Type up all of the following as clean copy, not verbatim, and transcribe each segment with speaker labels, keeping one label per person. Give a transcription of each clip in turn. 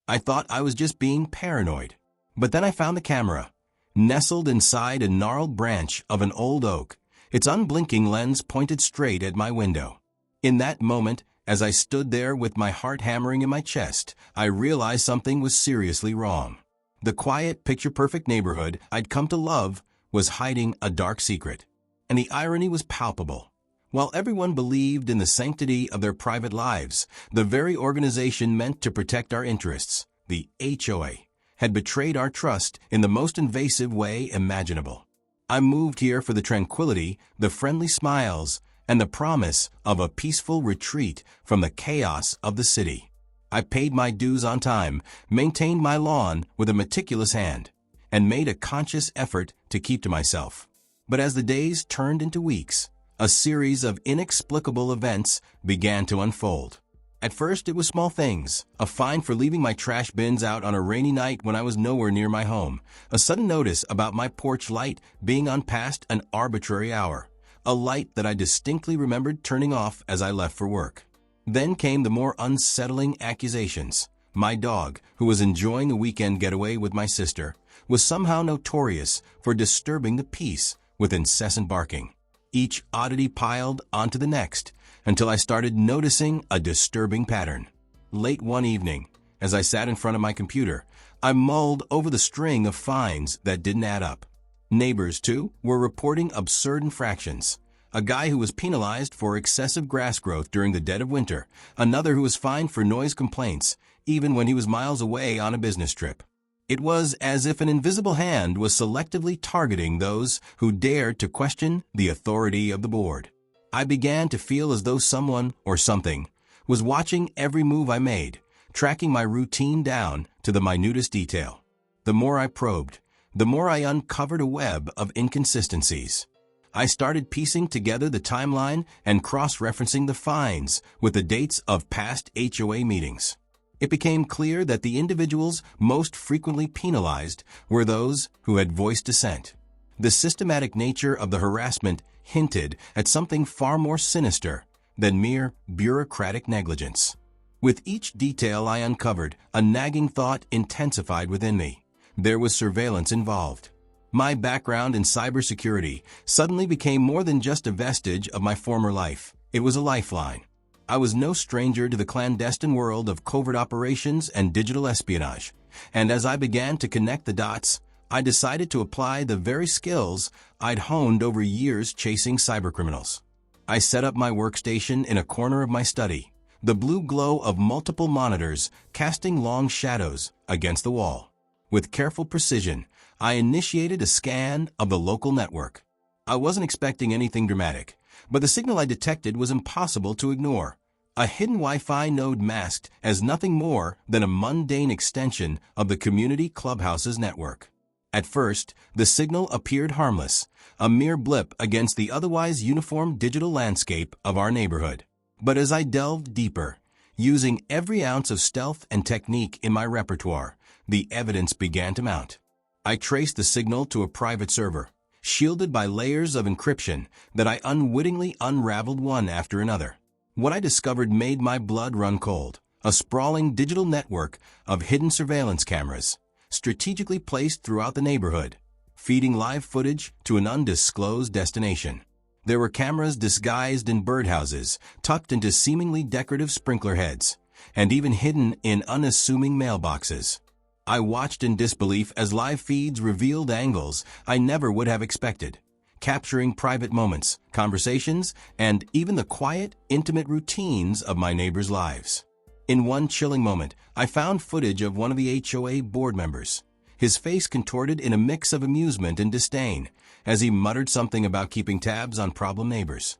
Speaker 1: I thought I was just being paranoid. But then I found the camera, nestled inside a gnarled branch of an old oak, its unblinking lens pointed straight at my window. In that moment, as I stood there with my heart hammering in my chest, I realized something was seriously wrong. The quiet, picture-perfect neighborhood I'd come to love was hiding a dark secret. And the irony was palpable. While everyone believed in the sanctity of their private lives, the very organization meant to protect our interests, the HOA, had betrayed our trust in the most invasive way imaginable. I moved here for the tranquility, the friendly smiles, and the promise of a peaceful retreat from the chaos of the city. I paid my dues on time, maintained my lawn with a meticulous hand, and made a conscious effort to keep to myself. But as the days turned into weeks, a series of inexplicable events began to unfold. At first, it was small things: a fine for leaving my trash bins out on a rainy night when I was nowhere near my home, a sudden notice about my porch light being on past an arbitrary hour, a light that I distinctly remembered turning off as I left for work. Then came the more unsettling accusations. My dog, who was enjoying a weekend getaway with my sister, was somehow notorious for disturbing the peace with incessant barking. Each oddity piled onto the next, until I started noticing a disturbing pattern. Late one evening, as I sat in front of my computer, I mulled over the string of fines that didn't add up. Neighbors, too, were reporting absurd infractions. A guy who was penalized for excessive grass growth during the dead of winter, another who was fined for noise complaints, even when he was miles away on a business trip. It was as if an invisible hand was selectively targeting those who dared to question the authority of the board. I began to feel as though someone or something was watching every move I made, tracking my routine down to the minutest detail. The more I probed, the more I uncovered a web of inconsistencies. I started piecing together the timeline and cross-referencing the fines with the dates of past HOA meetings. It became clear that the individuals most frequently penalized were those who had voiced dissent. The systematic nature of the harassment hinted at something far more sinister than mere bureaucratic negligence. With each detail I uncovered, a nagging thought intensified within me. There was surveillance involved. My background in cybersecurity suddenly became more than just a vestige of my former life. It was a lifeline. I was no stranger to the clandestine world of covert operations and digital espionage, and as I began to connect the dots, I decided to apply the very skills I'd honed over years chasing cybercriminals. I set up my workstation in a corner of my study, the blue glow of multiple monitors casting long shadows against the wall. With careful precision, I initiated a scan of the local network. I wasn't expecting anything dramatic, but the signal I detected was impossible to ignore. A hidden Wi-Fi node masked as nothing more than a mundane extension of the community clubhouse's network. At first, the signal appeared harmless, a mere blip against the otherwise uniform digital landscape of our neighborhood. But as I delved deeper, using every ounce of stealth and technique in my repertoire, the evidence began to mount. I traced the signal to a private server, shielded by layers of encryption that I unwittingly unraveled one after another. What I discovered made my blood run cold: a sprawling digital network of hidden surveillance cameras, strategically placed throughout the neighborhood, feeding live footage to an undisclosed destination. There were cameras disguised in birdhouses, tucked into seemingly decorative sprinkler heads, and even hidden in unassuming mailboxes. I watched in disbelief as live feeds revealed angles I never would have expected, capturing private moments, conversations, and even the quiet, intimate routines of my neighbors' lives. In one chilling moment, I found footage of one of the HOA board members, his face contorted in a mix of amusement and disdain, as he muttered something about keeping tabs on problem neighbors.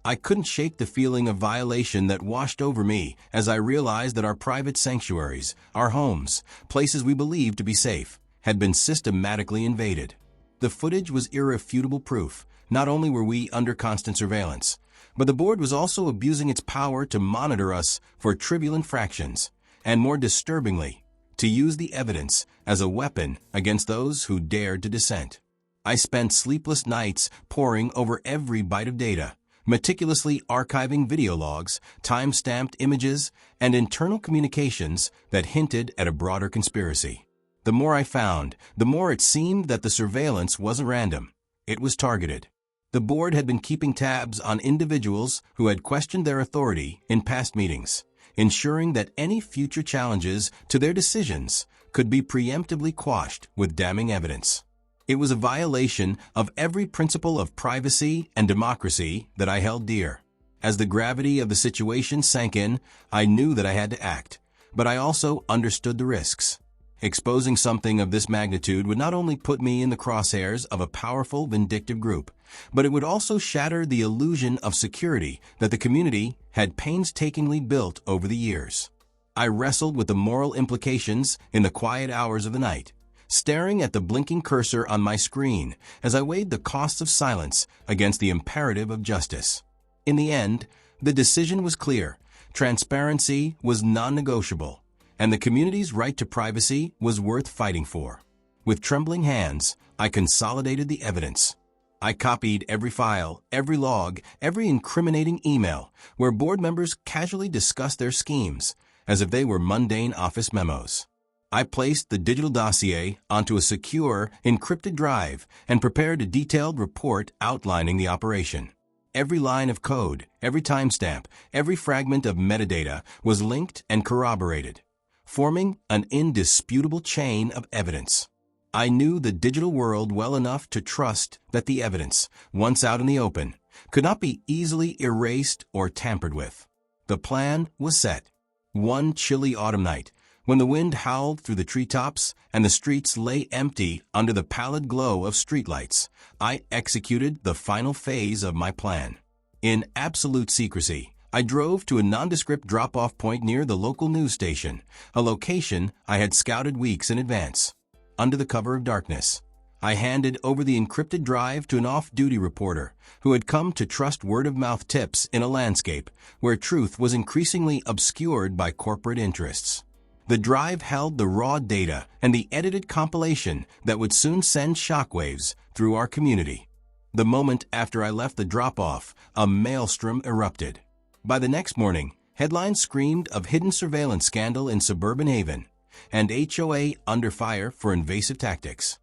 Speaker 1: I couldn't shake the feeling of violation that washed over me as I realized that our private sanctuaries, our homes, places we believed to be safe, had been systematically invaded. The footage was irrefutable proof. Not only were we under constant surveillance, but the board was also abusing its power to monitor us for trivial infractions, and more disturbingly, to use the evidence as a weapon against those who dared to dissent. I spent sleepless nights poring over every byte of data, meticulously archiving video logs, time-stamped images, and internal communications that hinted at a broader conspiracy. The more I found, the more it seemed that the surveillance wasn't random. It was targeted. The board had been keeping tabs on individuals who had questioned their authority in past meetings, ensuring that any future challenges to their decisions could be preemptively quashed with damning evidence. It was a violation of every principle of privacy and democracy that I held dear. As the gravity of the situation sank in, I knew that I had to act, but I also understood the risks. Exposing something of this magnitude would not only put me in the crosshairs of a powerful, vindictive group, but it would also shatter the illusion of security that the community had painstakingly built over the years. I wrestled with the moral implications in the quiet hours of the night, staring at the blinking cursor on my screen as I weighed the costs of silence against the imperative of justice. In the end, the decision was clear. Transparency was non-negotiable, and the community's right to privacy was worth fighting for. With trembling hands, I consolidated the evidence. I copied every file, every log, every incriminating email where board members casually discussed their schemes as if they were mundane office memos. I placed the digital dossier onto a secure, encrypted drive and prepared a detailed report outlining the operation. Every line of code, every timestamp, every fragment of metadata was linked and corroborated, forming an indisputable chain of evidence. I knew the digital world well enough to trust that the evidence, once out in the open, could not be easily erased or tampered with. The plan was set. One chilly autumn night, when the wind howled through the treetops and the streets lay empty under the pallid glow of streetlights, I executed the final phase of my plan. In absolute secrecy, I drove to a nondescript drop-off point near the local news station, a location I had scouted weeks in advance. Under the cover of darkness, I handed over the encrypted drive to an off-duty reporter who had come to trust word-of-mouth tips in a landscape where truth was increasingly obscured by corporate interests. The drive held the raw data and the edited compilation that would soon send shockwaves through our community. The moment after I left the drop-off, a maelstrom erupted. By the next morning, headlines screamed of hidden surveillance scandal in suburban Haven and HOA under fire for invasive tactics.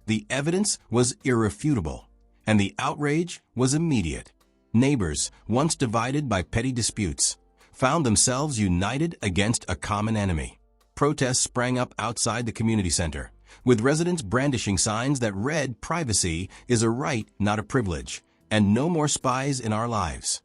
Speaker 1: The evidence was irrefutable, and the outrage was immediate. Neighbors, once divided by petty disputes, found themselves united against a common enemy. Protests sprang up outside the community center, with residents brandishing signs that read "Privacy is a right, not a privilege," and "No more spies in our lives."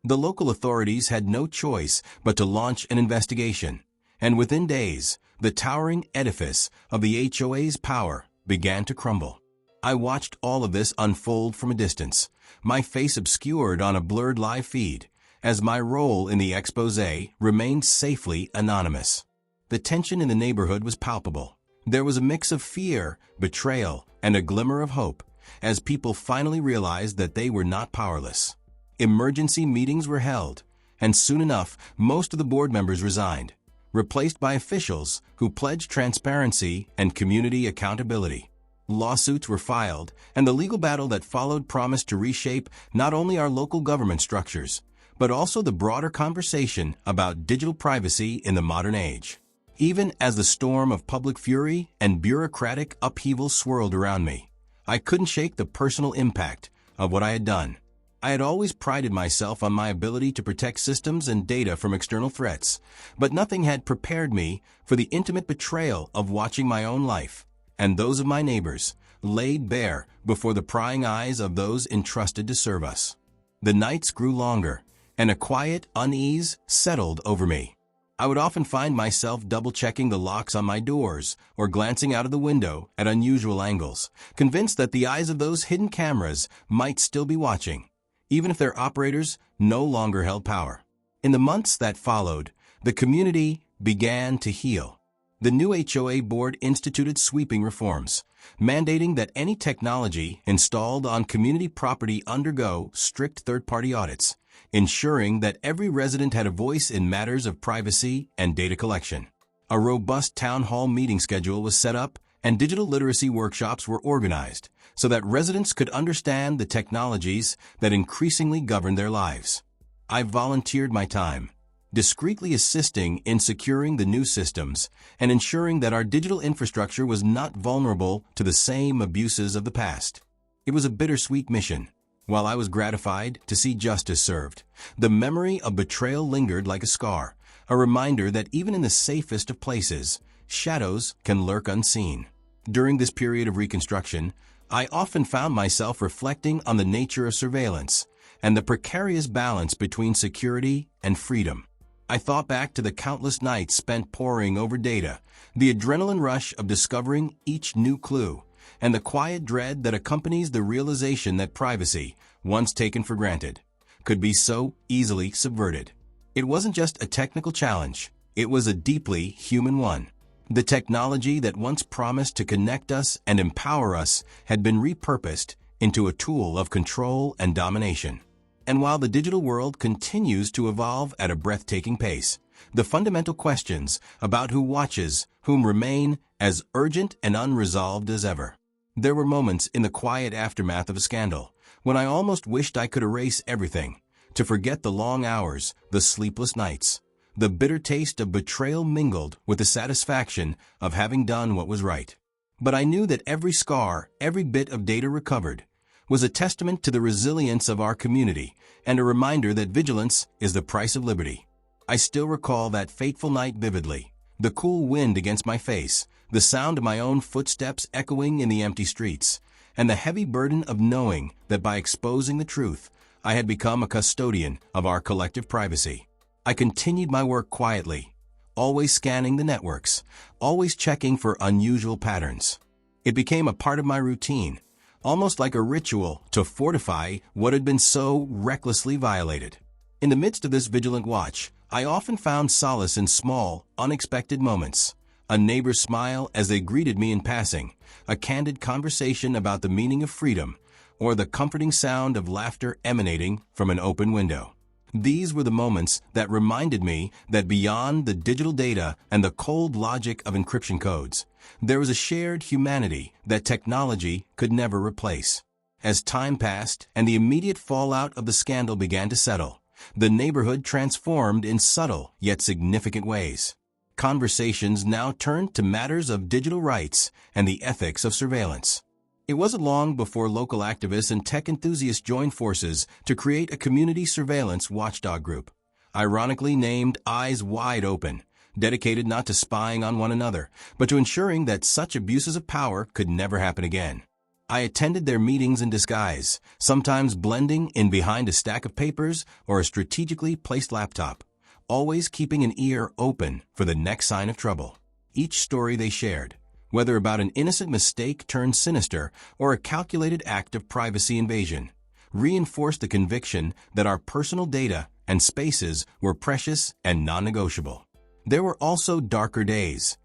Speaker 1: The local authorities had no choice but to launch an investigation, and within days, the towering edifice of the HOA's power began to crumble. I watched all of this unfold from a distance, my face obscured on a blurred live feed, as my role in the expose remained safely anonymous. The tension in the neighborhood was palpable. There was a mix of fear, betrayal, and a glimmer of hope, as people finally realized that they were not powerless. Emergency meetings were held, and soon enough, most of the board members resigned, replaced by officials who pledged transparency and community accountability. Lawsuits were filed, and the legal battle that followed promised to reshape not only our local government structures, but also the broader conversation about digital privacy in the modern age. Even as the storm of public fury and bureaucratic upheaval swirled around me, I couldn't shake the personal impact of what I had done. I had always prided myself on my ability to protect systems and data from external threats, but nothing had prepared me for the intimate betrayal of watching my own life, and those of my neighbors, laid bare before the prying eyes of those entrusted to serve us. The nights grew longer, and a quiet unease settled over me. I would often find myself double-checking the locks on my doors or glancing out of the window at unusual angles, convinced that the eyes of those hidden cameras might still be watching, even if their operators no longer held power. In the months that followed, the community began to heal. The new HOA board instituted sweeping reforms, mandating that any technology installed on community property undergo strict third-party audits, ensuring that every resident had a voice in matters of privacy and data collection. A robust town hall meeting schedule was set up, and digital literacy workshops were organized so that residents could understand the technologies that increasingly govern their lives. I volunteered my time, discreetly assisting in securing the new systems and ensuring that our digital infrastructure was not vulnerable to the same abuses of the past. It was a bittersweet mission. While I was gratified to see justice served, the memory of betrayal lingered like a scar, a reminder that even in the safest of places, shadows can lurk unseen. During this period of reconstruction, I often found myself reflecting on the nature of surveillance and the precarious balance between security and freedom. I thought back to the countless nights spent poring over data, the adrenaline rush of discovering each new clue, and the quiet dread that accompanies the realization that privacy, once taken for granted, could be so easily subverted. It wasn't just a technical challenge, it was a deeply human one. The technology that once promised to connect us and empower us had been repurposed into a tool of control and domination. And while the digital world continues to evolve at a breathtaking pace, the fundamental questions about who watches whom remain as urgent and unresolved as ever. There were moments in the quiet aftermath of a scandal when I almost wished I could erase everything, to forget the long hours, the sleepless nights. The bitter taste of betrayal mingled with the satisfaction of having done what was right. But I knew that every scar, every bit of data recovered, was a testament to the resilience of our community and a reminder that vigilance is the price of liberty. I still recall that fateful night vividly, the cool wind against my face, the sound of my own footsteps echoing in the empty streets, and the heavy burden of knowing that by exposing the truth, I had become a custodian of our collective privacy. I continued my work quietly, always scanning the networks, always checking for unusual patterns. It became a part of my routine, almost like a ritual to fortify what had been so recklessly violated. In the midst of this vigilant watch, I often found solace in small, unexpected moments. A neighbor's smile as they greeted me in passing, a candid conversation about the meaning of freedom, or the comforting sound of laughter emanating from an open window. These were the moments that reminded me that beyond the digital data and the cold logic of encryption codes, there was a shared humanity that technology could never replace. As time passed and the immediate fallout of the scandal began to settle, the neighborhood transformed in subtle yet significant ways. Conversations now turned to matters of digital rights and the ethics of surveillance. It wasn't long before local activists and tech enthusiasts joined forces to create a community surveillance watchdog group, ironically named Eyes Wide Open, dedicated not to spying on one another, but to ensuring that such abuses of power could never happen again. I attended their meetings in disguise, sometimes blending in behind a stack of papers or a strategically placed laptop, always keeping an ear open for the next sign of trouble. Each story they shared, whether about an innocent mistake turned sinister or a calculated act of privacy invasion, reinforced the conviction that our personal data and spaces were precious and non-negotiable. There were also darker days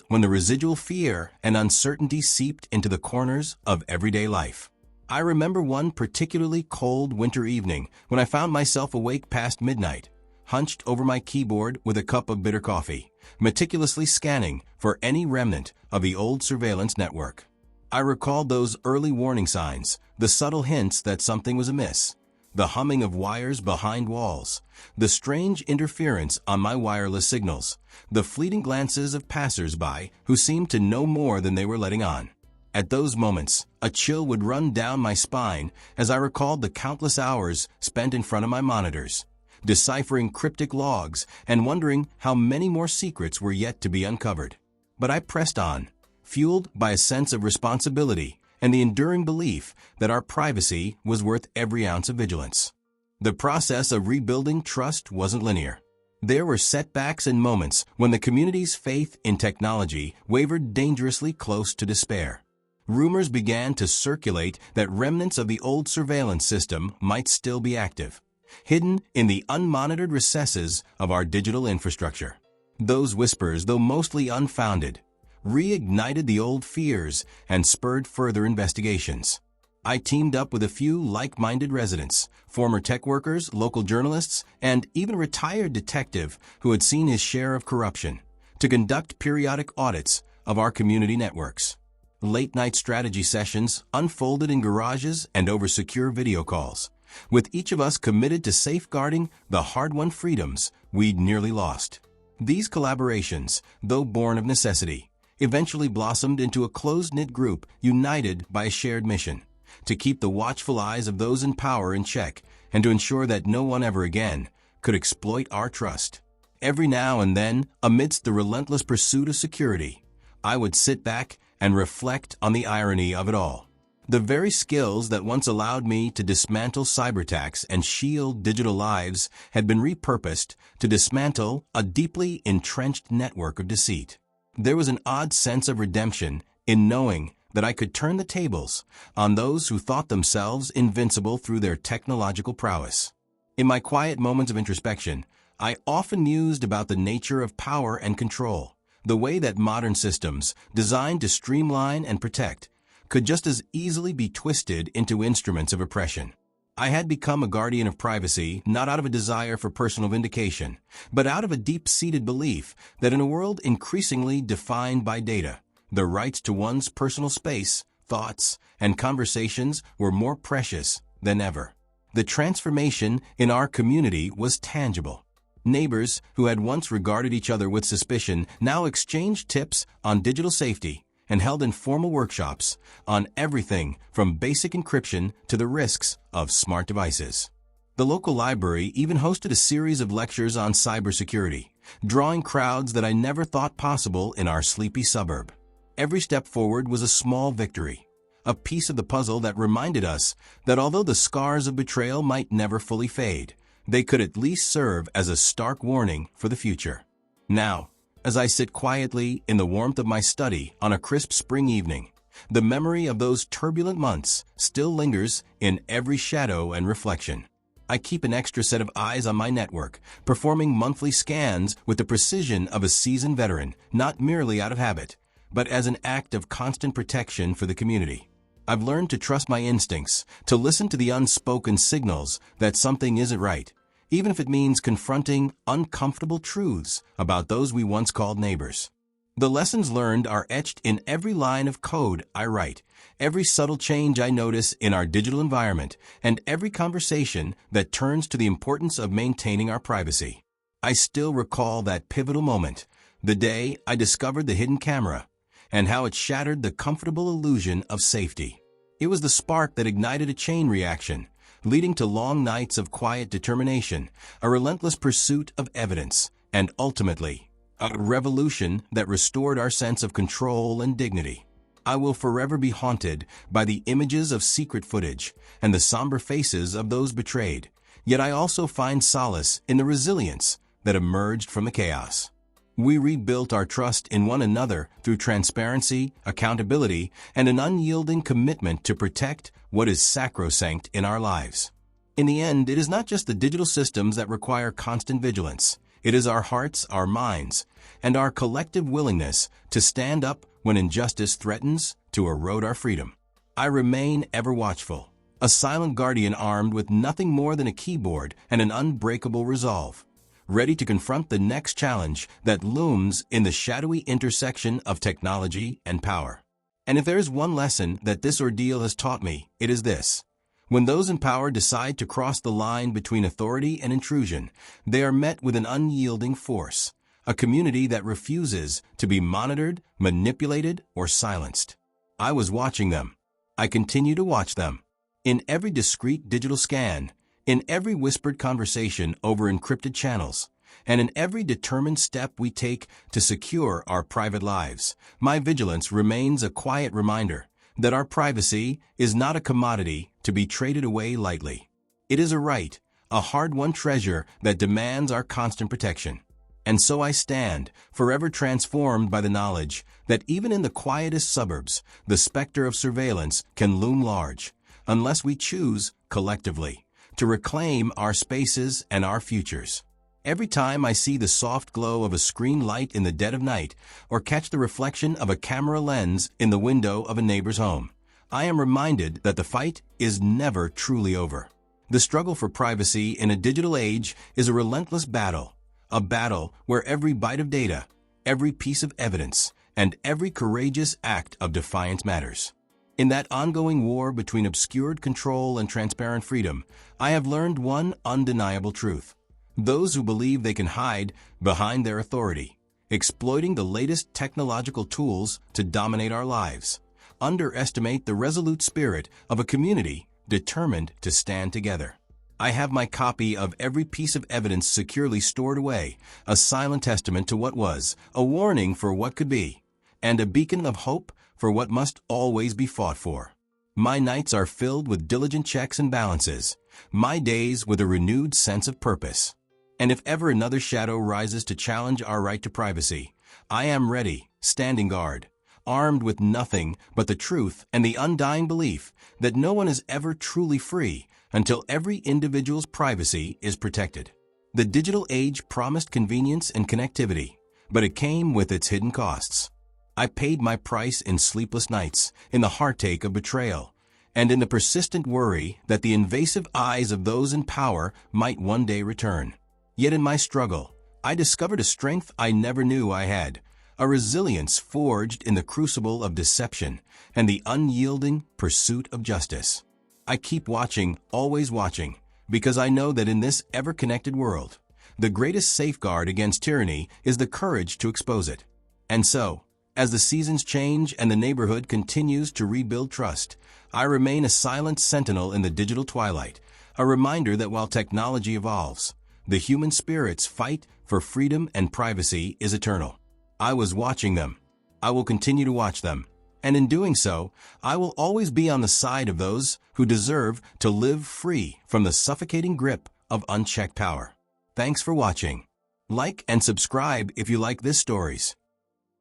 Speaker 1: when the residual fear and uncertainty seeped into the corners of everyday life. I remember one particularly cold winter evening when I found myself awake past midnight, hunched over my keyboard with a cup of bitter coffee, meticulously scanning for any remnant of the old surveillance network. I recalled those early warning signs, the subtle hints that something was amiss, the humming of wires behind walls, the strange interference on my wireless signals, the fleeting glances of passers-by who seemed to know more than they were letting on. At those moments, a chill would run down my spine as I recalled the countless hours spent in front of my monitors, deciphering cryptic logs and wondering how many more secrets were yet to be uncovered. But I pressed on, fueled by a sense of responsibility and the enduring belief that our privacy was worth every ounce of vigilance. The process of rebuilding trust wasn't linear. There were setbacks and moments when the community's faith in technology wavered dangerously close to despair. Rumors began to circulate that remnants of the old surveillance system might still be active, hidden in the unmonitored recesses of our digital infrastructure. Those whispers, though mostly unfounded, reignited the old fears and spurred further investigations. I teamed up with a few like-minded residents, former tech workers, local journalists, and even a retired detective who had seen his share of corruption, to conduct periodic audits of our community networks. Late-night strategy sessions unfolded in garages and over secure video calls, with each of us committed to safeguarding the hard-won freedoms we'd nearly lost. These collaborations, though born of necessity, eventually blossomed into a close-knit group united by a shared mission: to keep the watchful eyes of those in power in check and to ensure that no one ever again could exploit our trust. Every now and then, amidst the relentless pursuit of security, I would sit back and reflect on the irony of it all. The very skills that once allowed me to dismantle cyberattacks and shield digital lives had been repurposed to dismantle a deeply entrenched network of deceit. There was an odd sense of redemption in knowing that I could turn the tables on those who thought themselves invincible through their technological prowess. In my quiet moments of introspection, I often mused about the nature of power and control, the way that modern systems, designed to streamline and protect, could just as easily be twisted into instruments of oppression. I had become a guardian of privacy not out of a desire for personal vindication, but out of a deep-seated belief that in a world increasingly defined by data, the rights to one's personal space, thoughts, and conversations were more precious than ever. The transformation in our community was tangible. Neighbors who had once regarded each other with suspicion now exchanged tips on digital safety and held informal workshops on everything from basic encryption to the risks of smart devices. The local library even hosted a series of lectures on cybersecurity, drawing crowds that I never thought possible in our sleepy suburb. Every step forward was a small victory, a piece of the puzzle that reminded us that although the scars of betrayal might never fully fade, they could at least serve as a stark warning for the future. Now, as I sit quietly in the warmth of my study on a crisp spring evening, the memory of those turbulent months still lingers in every shadow and reflection. I keep an extra set of eyes on my network, performing monthly scans with the precision of a seasoned veteran, not merely out of habit, but as an act of constant protection for the community. I've learned to trust my instincts, to listen to the unspoken signals that something isn't right, even if it means confronting uncomfortable truths about those we once called neighbors. The lessons learned are etched in every line of code I write, every subtle change I notice in our digital environment, and every conversation that turns to the importance of maintaining our privacy. I still recall that pivotal moment, the day I discovered the hidden camera, and how it shattered the comfortable illusion of safety. It was the spark that ignited a chain reaction, leading to long nights of quiet determination, a relentless pursuit of evidence, and ultimately, a revolution that restored our sense of control and dignity. I will forever be haunted by the images of secret footage and the somber faces of those betrayed, yet I also find solace in the resilience that emerged from the chaos. We rebuilt our trust in one another through transparency, accountability, and an unyielding commitment to protect what is sacrosanct in our lives. In the end, it is not just the digital systems that require constant vigilance. It is our hearts, our minds, and our collective willingness to stand up when injustice threatens to erode our freedom. I remain ever watchful, a silent guardian armed with nothing more than a keyboard and an unbreakable resolve, ready to confront the next challenge that looms in the shadowy intersection of technology and power. And if there is one lesson that this ordeal has taught me, it is this. When those in power decide to cross the line between authority and intrusion, they are met with an unyielding force, a community that refuses to be monitored, manipulated, or silenced. I was watching them. I continue to watch them. In every discreet digital scan, in every whispered conversation over encrypted channels, and in every determined step we take to secure our private lives, my vigilance remains a quiet reminder that our privacy is not a commodity to be traded away lightly. It is a right, a hard-won treasure that demands our constant protection. And so I stand, forever transformed by the knowledge that even in the quietest suburbs, the specter of surveillance can loom large, unless we choose, collectively, to reclaim our spaces and our futures. Every time I see the soft glow of a screen light in the dead of night or catch the reflection of a camera lens in the window of a neighbor's home, I am reminded that the fight is never truly over. The struggle for privacy in a digital age is a relentless battle, a battle where every byte of data, every piece of evidence, and every courageous act of defiance matters. In that ongoing war between obscured control and transparent freedom, I have learned one undeniable truth. Those who believe they can hide behind their authority, exploiting the latest technological tools to dominate our lives, underestimate the resolute spirit of a community determined to stand together. I have my copy of every piece of evidence securely stored away, a silent testament to what was, a warning for what could be, and a beacon of hope for what must always be fought for. My nights are filled with diligent checks and balances, my days with a renewed sense of purpose. And if ever another shadow rises to challenge our right to privacy, I am ready, standing guard, armed with nothing but the truth and the undying belief that no one is ever truly free until every individual's privacy is protected. The digital age promised convenience and connectivity, but it came with its hidden costs. I paid my price in sleepless nights, in the heartache of betrayal, and in the persistent worry that the invasive eyes of those in power might one day return. Yet in my struggle, I discovered a strength I never knew I had, a resilience forged in the crucible of deception and the unyielding pursuit of justice. I keep watching, always watching, because I know that in this ever-connected world, the greatest safeguard against tyranny is the courage to expose it. And so, as the seasons change and the neighborhood continues to rebuild trust, I remain a silent sentinel in the digital twilight, a reminder that while technology evolves, the human spirit's fight for freedom and privacy is eternal. I was watching them. I will continue to watch them. And in doing so, I will always be on the side of those who deserve to live free from the suffocating grip of unchecked power. Thanks for watching. Like and subscribe if you like this stories.